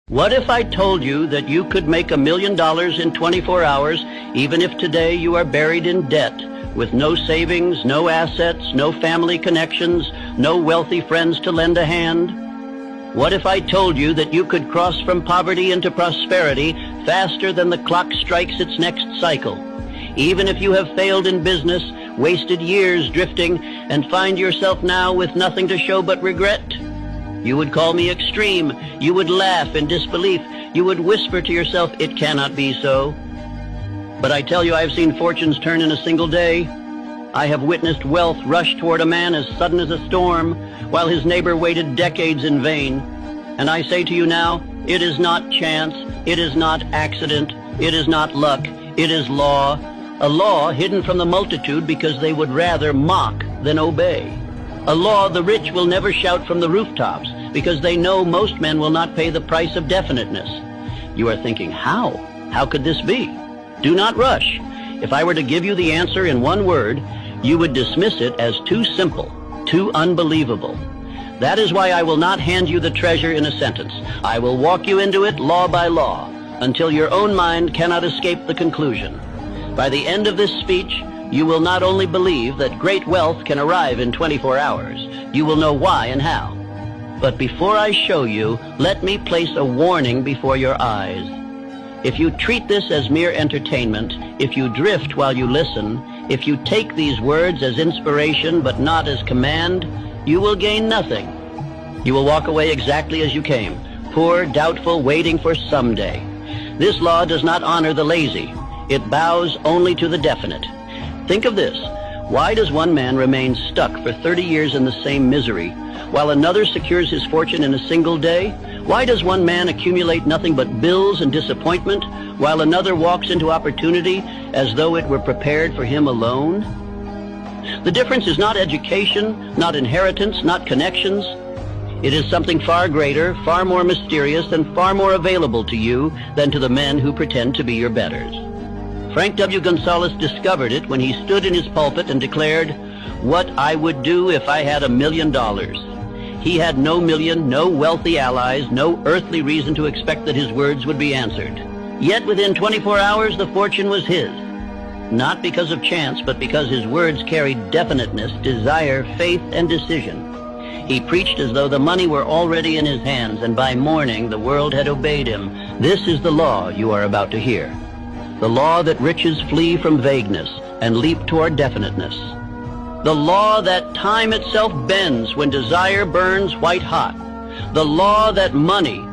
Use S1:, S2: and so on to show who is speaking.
S1: What if I told you that you could make $1 million in 24 hours, even if today you are buried in debt, with no savings, no assets, no family connections, no wealthy friends to lend a hand? What if I told you that you could cross from poverty into prosperity faster than the clock strikes its next cycle, even if you have failed in business, wasted years drifting, and find yourself now with nothing to show but regret? You would call me extreme. You would laugh in disbelief. You would whisper to yourself, "It cannot be so." But I tell you, I've seen fortunes turn in a single day. I have witnessed wealth rush toward a man as sudden as a storm, while his neighbor waited decades in vain. And I say to you now, it is not chance, it is not accident, it is not luck, it is law. A law hidden from the multitude because they would rather mock than obey. A law the rich will never shout from the rooftops because they know most men will not pay the price of definiteness. You are thinking, how? How could this be? Do not rush. If I were to give you the answer in one word, you would dismiss it as too simple, too unbelievable. That is why I will not hand you the treasure in a sentence. I will walk you into it law by law until your own mind cannot escape the conclusion. By the end of this speech, you will not only believe that great wealth can arrive in 24 hours, you will know why and how. But before I show you, let me place a warning before your eyes. If you treat this as mere entertainment, if you drift while you listen, if you take these words as inspiration but not as command, you will gain nothing. You will walk away exactly as you came, poor, doubtful, waiting for someday. This law does not honor the lazy. It bows only to the definite. Think of this. Why does one man remain stuck for 30 years in the same misery, while another secures his fortune in a single day? Why does one man accumulate nothing but bills and disappointment, while another walks into opportunity as though it were prepared for him alone? The difference is not education, not inheritance, not connections. It is something far greater, far more mysterious, and far more available to you than to the men who pretend to be your betters. Frank W. Gunsaulus discovered it when he stood in his pulpit and declared, "What I would do if I had $1 million." He had no million, no wealthy allies, no earthly reason to expect that his words would be answered. Yet within 24 hours the fortune was his. Not because of chance, but because his words carried definiteness, desire, faith, and decision. He preached as though the money were already in his hands, and by morning the world had obeyed him. This is the law you are about to hear. The law that riches flee from vagueness and leap toward definiteness. The law that time itself bends when desire burns white hot. The law that money